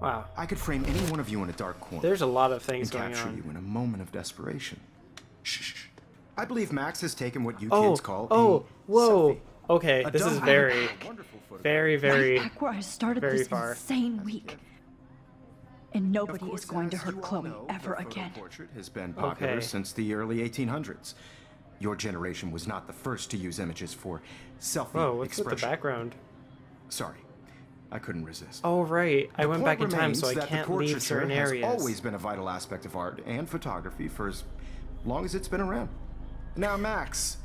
Wow. I could frame any one of you in a dark corner. There's a lot of things and going capture on. you in a moment of desperation. Shh. I believe Max has taken what you kids call whoa. selfie. Okay, this is very, very Right back where I started very this far. insane week. And nobody Of course, is going to as hurt you all Chloe know, ever the photo again. portrait has been popular Okay. since the early 1800s. Your generation was not the first to use images for selfie Whoa, what's with the expression. background? Sorry, I couldn't resist. Oh, right. I The went point back in time, so I remains that can't the leave portraiture certain areas. has always been a vital aspect of art and photography for as long as it's been around. Now, Max,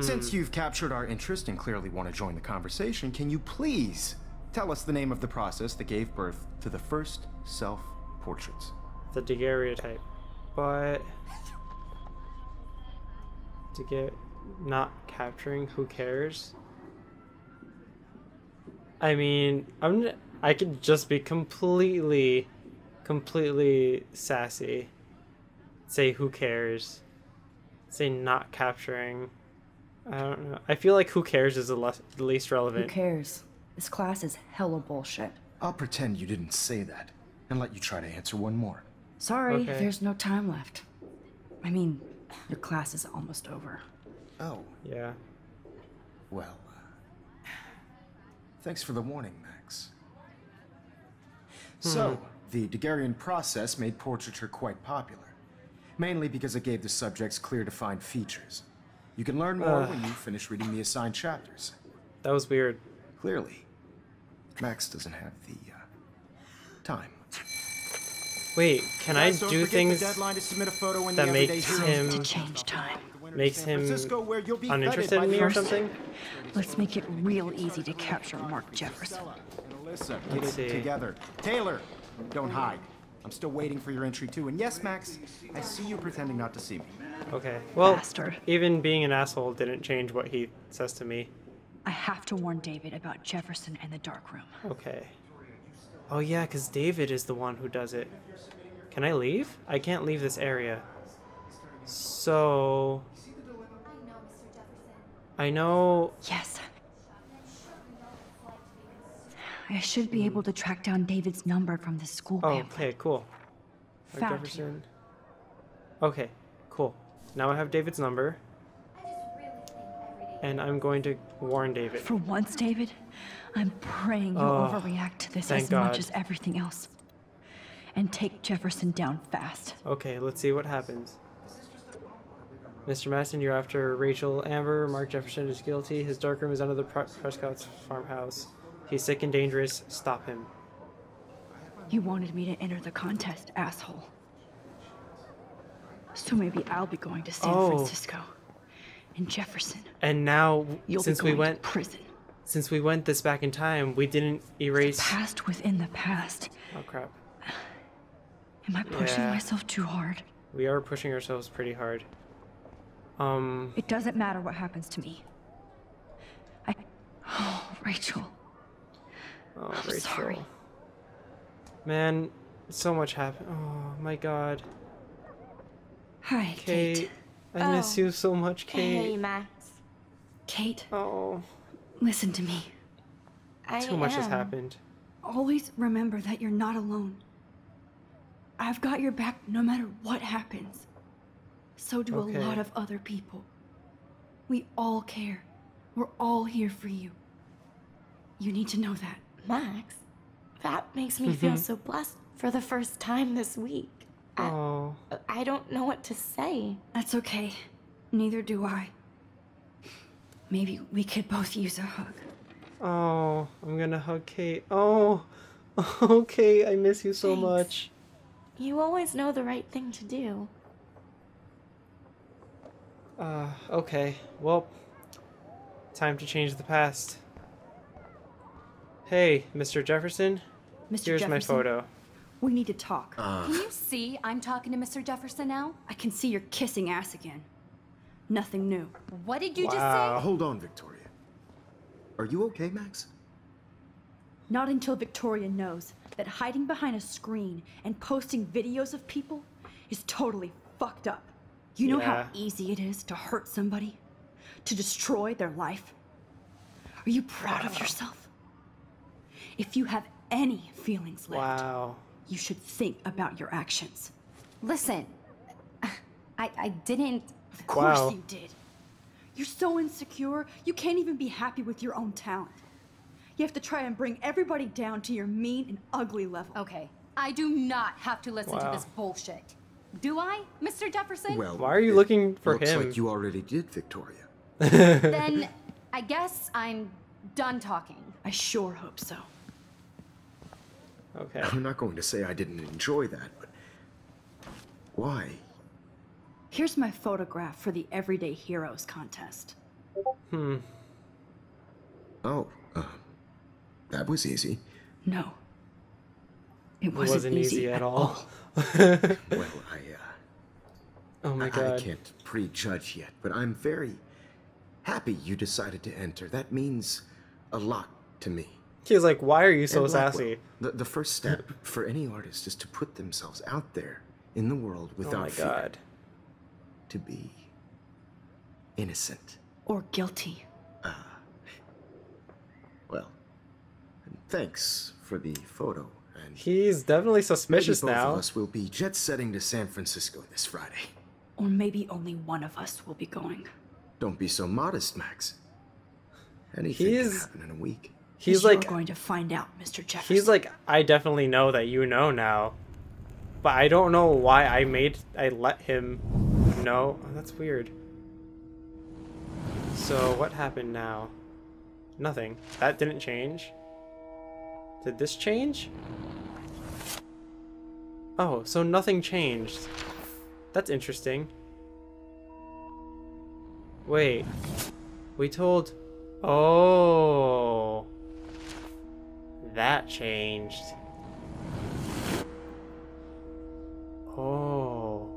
since you've captured our interest and clearly want to join the conversation, can you please tell us the name of the process that gave birth to the first self-portraits? The daguerreotype. But to get not capturing, who cares? I mean, I could just be completely sassy. Say who cares. Say not capturing. I don't know. I feel like who cares is the least relevant. Who cares? This class is hella bullshit. I'll pretend you didn't say that and let you try to answer one more. Sorry, Okay. there's no time left. I mean, your class is almost over. Oh, Yeah. well. Thanks for the warning, Max. So, the Daguerrean process made portraiture quite popular. Mainly because it gave the subjects clear defined features. You can learn more when you finish reading the assigned chapters. That was weird. Clearly, Max doesn't have the time. Wait, can I do things that makes To him change time. uninterested in me or something? Let's make it real easy to capture Mark Jefferson. Alyssa, get Let's it see. together. Taylor, don't hide. I'm still waiting for your entry too. And yes, Max, I see you pretending not to see me. Okay. Well, Bastard. even being an asshole didn't change what he says to me. I have to warn David about Jefferson and the dark room. Okay. Oh yeah, because David is the one who does it. Can I leave? I can't leave this area. So... I know... Yes. I should be able to track down David's number from the school Oh, pamphlet. okay, cool. Mark Found Jefferson. Okay, cool. Now I have David's number. And I'm going to warn David. For once, David, I'm praying you'll Oh, overreact to this thank as God. much as everything else. And take Jefferson down fast. Okay, let's see what happens. Mr. Madison, you're after Rachel Amber. Mark Jefferson is guilty. His darkroom is under the Prescott's farmhouse. He's sick and dangerous. Stop him. You wanted me to enter the contest, asshole. So maybe I'll be going to San Francisco. And Jefferson, And now, you'll since be we going went, to prison. since we went this back in time, we didn't erase. Past within the past. Oh crap! Am I pushing Yeah. myself too hard? We are pushing ourselves pretty hard. It doesn't matter what happens to me. Oh, Rachel. Oh, I'm Rachel. sorry. Man, so much happened. Oh my God. Hi, Kate, Kate. I miss you so much, Kate. Hey, Max. Kate, Oh, listen to me. too much has happened. Always remember that you're not alone. I've got your back no matter what happens. So do Okay. a lot of other people. We all care. We're all here for you. You need to know that. Max, that makes me feel so blessed for the first time this week. Oh, I don't know what to say. That's okay. Neither do I. Maybe we could both use a hug. oh, I'm gonna hug Kate. Oh, Kate, I miss you so Thanks. much. You always know the right thing to do. Okay, well, time to change the past. Hey, Mr. Jefferson, Mr. here's my Jefferson, photo. we need to talk. Can you see I'm talking to Mr. Jefferson now? I can see you're kissing ass again. Nothing new. What did you just Wow. say? Hold on, Victoria. Are you okay, Max? Not until Victoria knows that hiding behind a screen and posting videos of people is totally fucked up. You know Yeah. how easy it is to hurt somebody? To destroy their life? Are you proud of yourself? If you have any feelings left. Wow. You should think about your actions. Listen, I didn't. Of course Wow. you did. You're so insecure, you can't even be happy with your own talent. You have to try and bring everybody down to your mean and ugly level. Okay, I do not have to listen to Wow. this bullshit. Do I, Mr. Jefferson? Well, Why are you it looking for looks him? like you already did, Victoria. Then I guess I'm done talking. I sure hope so. Okay. I'm not going to say I didn't enjoy that, but why? Here's my photograph for the Everyday Heroes contest. Hmm. Oh, that was easy. No. It It wasn't, wasn't easy at all. Well, Oh my I god. can't prejudge yet, but I'm very happy you decided to enter. That means a lot to me. He's like, why are you so And Blackwell, sassy? The first step for any artist is to put themselves out there in the world without Oh my fear. god. To be innocent. Or guilty. Well, thanks for the photo. And He's definitely maybe suspicious both now. of us will be jet-setting to San Francisco this Friday. Or maybe only one of us will be going. Don't be so modest, Max. Anything can He's- happen in a week. He's You're like, going to find out, Mr. Jefferson. he's like, I definitely know that you know now. But I don't know why I let him know. Oh, that's weird. So what happened now? Nothing. That didn't change. Did this change? Oh, so nothing changed. That's interesting. Wait. We told... Oh. That changed. Oh.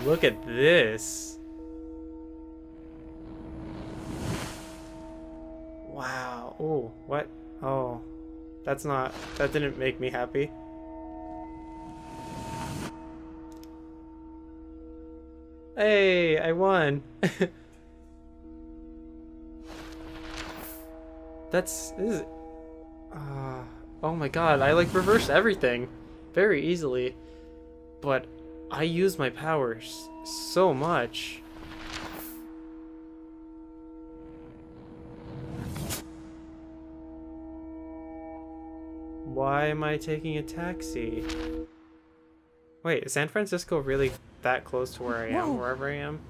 Look at this. Wow. Oh, what? Oh. That's not... That didn't make me happy. Hey, I won. This is... oh my god, I like reversed everything very easily. But I use my powers so much. Why am I taking a taxi? Wait, is San Francisco really that close to where I am, wherever I am?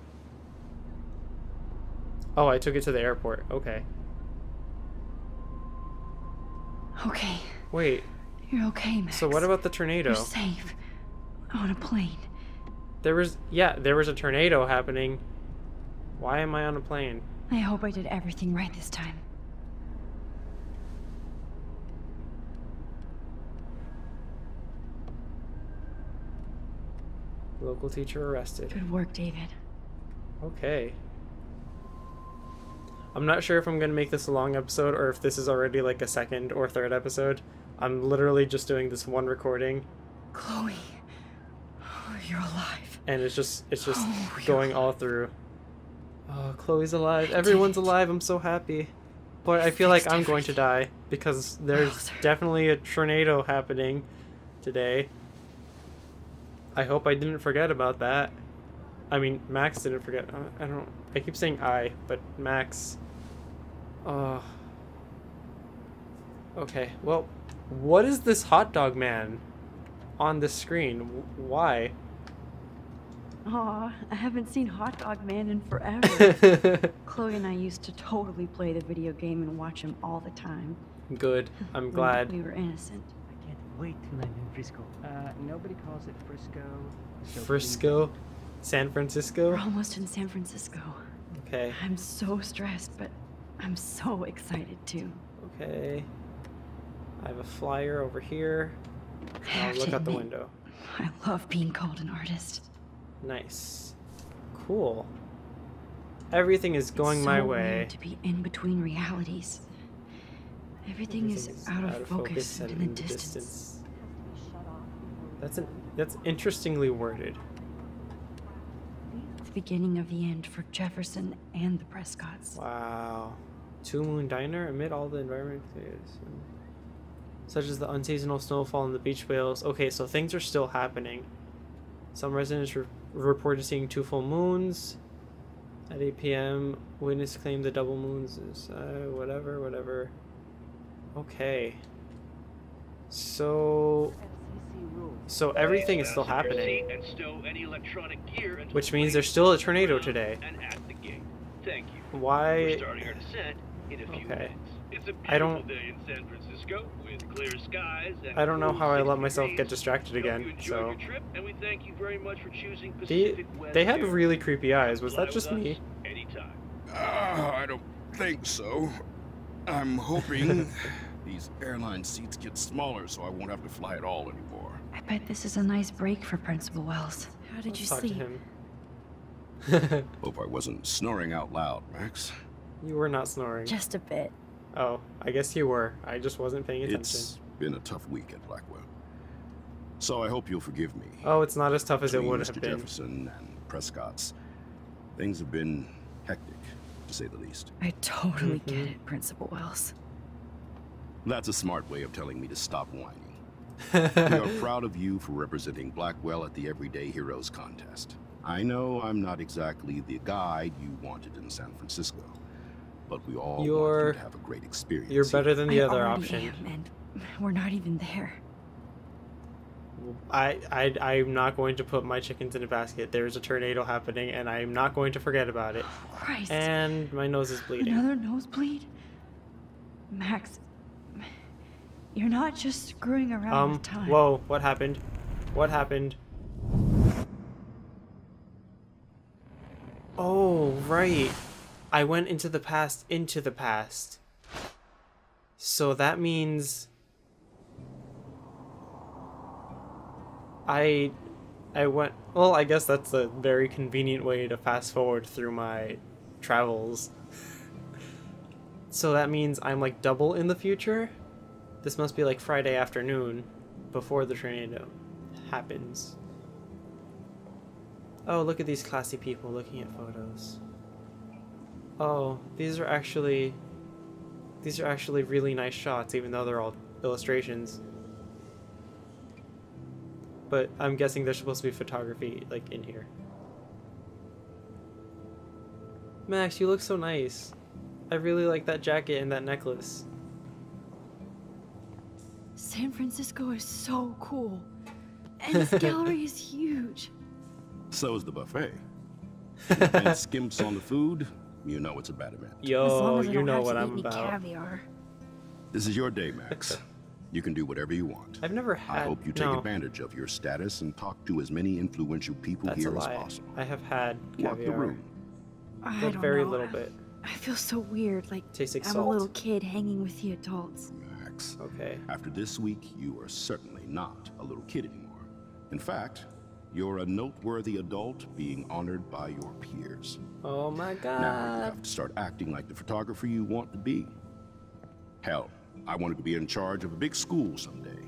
Oh, I took it to the airport. Okay. Okay. Wait, You're okay, Max. so what about the tornado? You're safe. On a plane. There was a tornado happening. Why am I on a plane? I hope I did everything right this time. Local teacher arrested. Good work, David. Okay. I'm not sure if I'm gonna make this a long episode or if this is already like a second or third episode. I'm literally just doing this one recording, Chloe. Oh, you're alive. and it's just Oh, you're going all through. Oh, Chloe's alive. Everyone's alive. I'm so happy. But I feel like I'm going to die because there's Wowzer. definitely a tornado happening today. I hope I didn't forget about that. I mean, Max didn't forget. I keep saying I, but Max. Okay, well, what is this hot dog man on the screen? Why? Aw, I haven't seen Hot Dog Man in forever. Chloe and I used to totally play the video game and watch him all the time. Good. I'm when glad. we were innocent. I can't wait to land in Frisco. Nobody calls it Frisco. so Frisco? San Francisco? We're almost in San Francisco. Okay. I'm so stressed, but I'm so excited too. Okay. I have a flyer over here. I I'll have look to out the admit, window. I love being called an artist. Nice. Cool. Everything is going It's my so way. weird to be in between realities. Everything is out of focus and in the distance. That's interestingly worded. The beginning of the end for Jefferson and the Prescotts. Wow. Two Moon Diner amid all the environment. such as the unseasonal snowfall and the beach whales. Okay, so things are still happening. Some residents reported seeing 2 full moons at 8 p.m. Witness claimed the double moons is whatever. Okay. So everything is still happening, which means there's still a tornado today. Thank you. Why? We're starting our descent in a few minutes. It's a beautiful day in San Francisco with clear skies and I don't know how I let myself get degrees. distracted again. Hope you enjoyed So your trip, and we thank you very much for choosing Pacific West they had Airways. really creepy eyes. Was Fly that just with me? us anytime. I don't think so. I'm hoping these airline seats get smaller so I won't have to fly at all anymore. I bet this is a nice break for Principal Wells. How did you Talk to sleep? him. Hope I wasn't snoring out loud, Max. You were not snoring. Just a bit. Oh, I guess you were. I just wasn't paying attention. It's been a tough week at Blackwell. So I hope you'll forgive me. Oh, it's not as tough as it Between would Mr. have been. Jefferson and Prescott's, things have been hectic, to say the least. I totally get it, Principal Wells. That's a smart way of telling me to stop whining. We are proud of you for representing Blackwell at the Everyday Heroes contest. I know I'm not exactly the guide you wanted in San Francisco, but we all want you to have a great experience. You're better than the I other already option. am, and we're not even there. I'm not going to put my chickens in a basket. There's a tornado happening, and I'm not going to forget about it. Christ. And my nose is bleeding. Another nosebleed? Max, you're not just screwing around with time. Whoa, what happened? What happened? Oh, right. I went into the past. So that means I went, well, I guess that's a very convenient way to fast forward through my travels. So that means I'm like double in the future? This must be like Friday afternoon before the tornado happens. Oh, look at these classy people looking at photos. Oh, these are actually really nice shots, even though they're all illustrations. But I'm guessing there's supposed to be photography, like, in here. Max, you look so nice. I really like that jacket and that necklace. San Francisco is so cool. And this gallery is huge. So is the buffet. And skimps on the food, you know it's a bad event. As Yo, long as I you don't know have what to eat I'm any about. caviar. This is your day, Max. You can do whatever you want. I've never had. I hope you take no, advantage of your status and talk to as many influential people that's a here as lie. possible. I have had Walk the caviar, room. I but don't very know. little bit. I feel so weird, like Tastes like I'm salt. a little kid hanging with the adults. Max, Okay. after this week, you are certainly not a little kid anymore. In fact, you're a noteworthy adult being honored by your peers. Oh my Now you god. have to start acting like the photographer you want to be. Hell, I wanted to be in charge of a big school someday.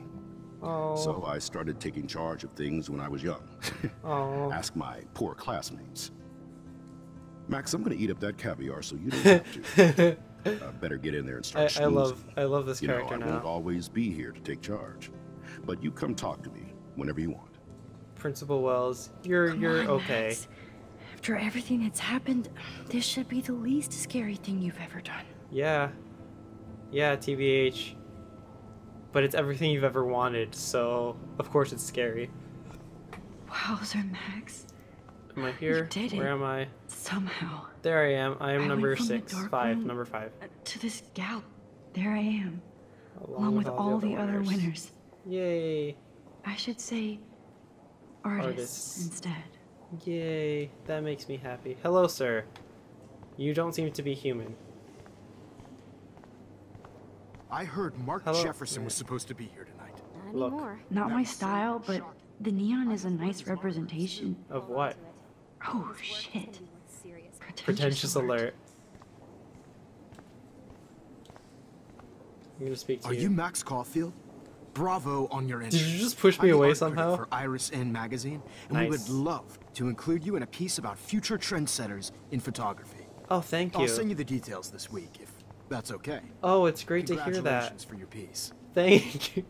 Oh. So I started taking charge of things when I was young. Oh. Ask my poor classmates. Max, I'm gonna eat up that caviar so you don't have to. Better get in there and start I snoozing. love this You know, character I now. won't always be here to take charge. But you come talk to me whenever you want. Principal Wells, you're Come on, okay. Max. After everything that's happened, this should be the least scary thing you've ever done. Yeah. Yeah, TBH. But it's everything you've ever wanted, so of course it's scary. Wowzer, Max. Am I here? did it. Where am I? Somehow. There I am. I am I number went from the 6. dark 5. room Number 5. To this gal. There I am. Along with all the other winners. Yay. I should say artists Artists. instead. Yay. That makes me happy. Hello, sir. You don't seem to be human. I heard Mark Hello. Jefferson was supposed to be here tonight. Not Look. anymore. Not my style, but the neon is a nice representation. Of what? Oh shit. Pretentious alert. I'm gonna speak to Are you Max Caulfield? Bravo on your entry. Did you just push me I'm the away art critic somehow? for Iris N magazine, and we would Nice. love to include you in a piece about future trendsetters in photography. Oh, thank you. I'll send you the details this week if that's okay. Oh, it's great to hear Congratulations that. for your piece. Thank you.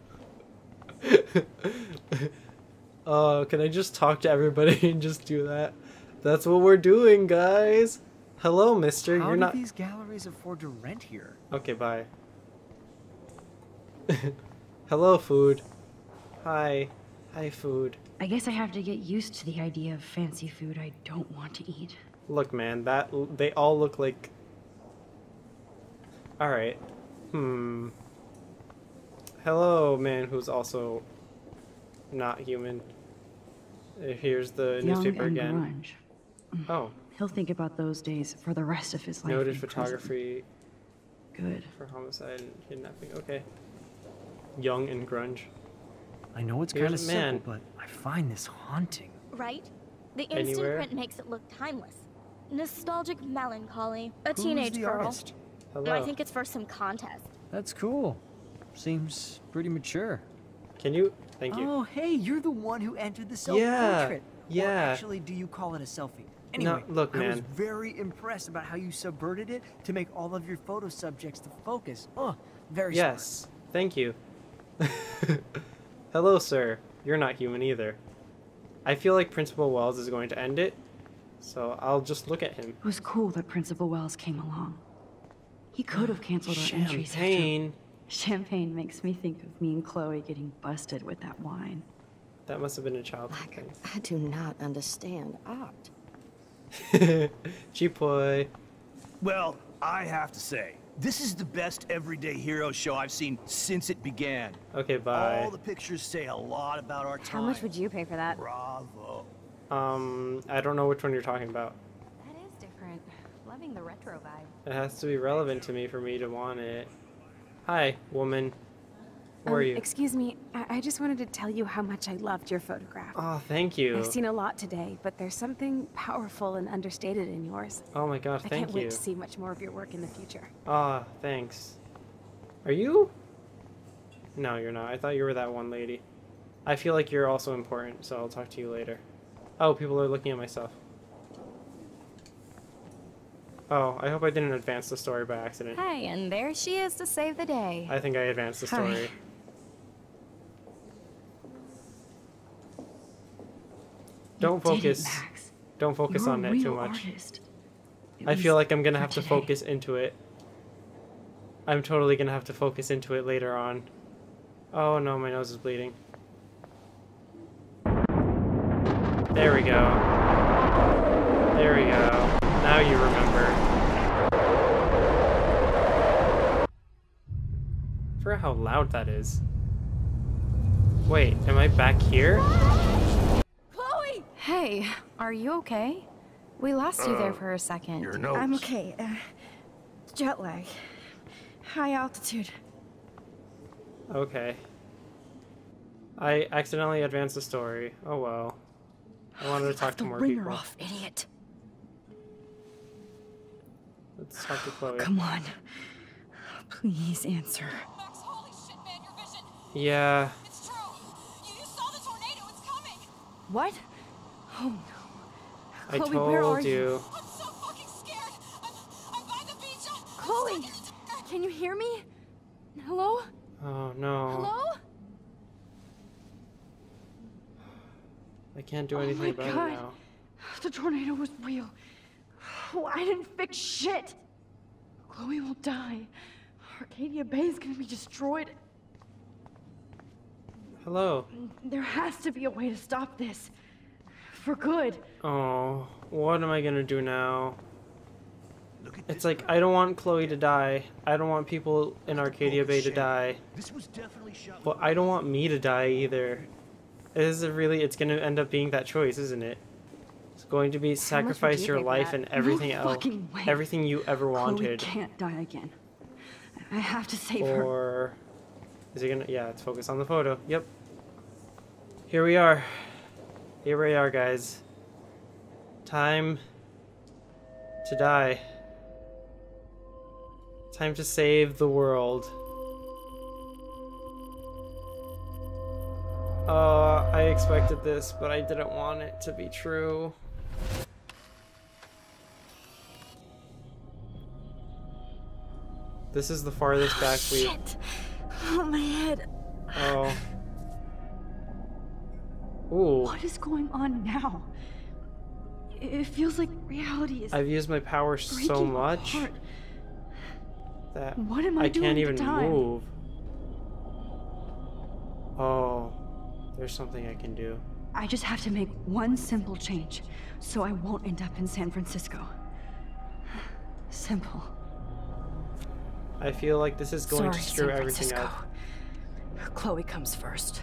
Can I just talk to everybody and just do that? That's what we're doing, guys. Hello, mister. How You're do not... these galleries afford to rent here? Okay, bye. Hello, food. Hi. Hi, food. I guess I have to get used to the idea of fancy food I don't want to eat. Look, man, they all look like... Alright. Hello, man who's also not human. Here's the newspaper Young and again. grunge. Oh, He'll think about those days for the rest of his life. noted in prison. photography Good. for homicide and kidnapping. Okay. Young and grunge. I know it's Here's kind of a man. simple, but I find this haunting. Right? The instant Anywhere? print makes it look timeless. Nostalgic melancholy. A Who's teenage the girl. artist? Hello. I think it's for some contest. That's cool. Seems pretty mature. Can you? Thank you. Oh, hey, you're the one who entered the self-portrait. Yeah, Or yeah. actually, do you call it a selfie? Anyway, look, I was man. very impressed about how you subverted it to make all of your photo subjects the focus. Oh, very Yes. Thank you. Hello, sir. You're not human either. I feel like Principal Wells is going to end it, so I'll just look at him. It was cool that Principal Wells came along. He could have canceled our entries after. Champagne. Champagne makes me think of me and Chloe getting busted with that wine. That must have been a childhood Like, I do not understand art. thing. Cheap boy. Well, I have to say, this is the best everyday hero show I've seen since it began. Okay, bye. All the pictures say a lot about our time. How much would you pay for that? Bravo. I don't know which one you're talking about. That is different. Loving the retro vibe. It has to be relevant to me for me to want it. Hi, woman. Who are you? Excuse me, I just wanted to tell you how much I loved your photograph. Oh, thank you. I've seen a lot today, but there's something powerful and understated in yours. Oh my gosh, I thank can't you. wait to see much more of your work in the future. Ah, thanks. Are you? No, you're not. I thought you were that one lady. I feel like you're also important, so I'll talk to you later. Oh, people are looking at my stuff. Oh, I hope I didn't advance the story by accident. Hey, and there she is to save the day. I think I advanced the story. Don't You did it, focus. Max. Don't focus You're on a it too real much. artist. At I feel least like I'm gonna for have to today. focus into it. I'm totally gonna have to focus into it later on. Oh no, my nose is bleeding. There we go. There we go. Now you remember. For how loud that is. Wait, am I back here? Chloe! Hey, are you okay? We lost you there for a second. Your nose. I'm okay. Jet lag. High altitude. Okay. I accidentally advanced the story. Oh well. I wanted to talk to more Ring her people. off, idiot. Let's talk to Chloe. Come on. Please answer. Max, holy shit, man, your vision. Yeah. It's true. You saw the tornado. It's coming. What? Oh no. I Chloe, where are told you? you. I'm so fucking scared. I'm by the beach. I'm Chloe! stuck in the dark. Can you hear me? Hello? Oh no. Hello? I can't do Oh anything my about God. it now. The tornado was real. Oh, I didn't fix shit. Chloe will die. Arcadia Bay is gonna be destroyed. Hello. There has to be a way to stop this. For good. Oh, what am I gonna do now? Look at It's this like, crap. I don't want Chloe to die. I don't want people in Arcadia Bay to Bullshit. die. This was definitely shot. But I don't want me to die either. It's gonna end up being that choice, isn't it? It's going to be would sacrifice you your pay for life that? and everything No else. fucking way. Everything you ever Chloe wanted. can't die again. I have to save her. Or is it gonna? Yeah, let's focus on the photo. Yep. Here we are. Here we are, guys. Time to die. Time to save the world. I expected this, but I didn't want it to be true. This is the farthest back we... Shit! Oh, my head. Oh. Ooh. What is going on now? It feels like reality is... I've used my power so breaking much apart. that What am I I doing can't with even time? move. Oh. There's something I can do. I just have to make one simple change, so I won't end up in San Francisco. Simple. I feel like this is going to Sorry, screw San everything Francisco. up. Chloe comes first.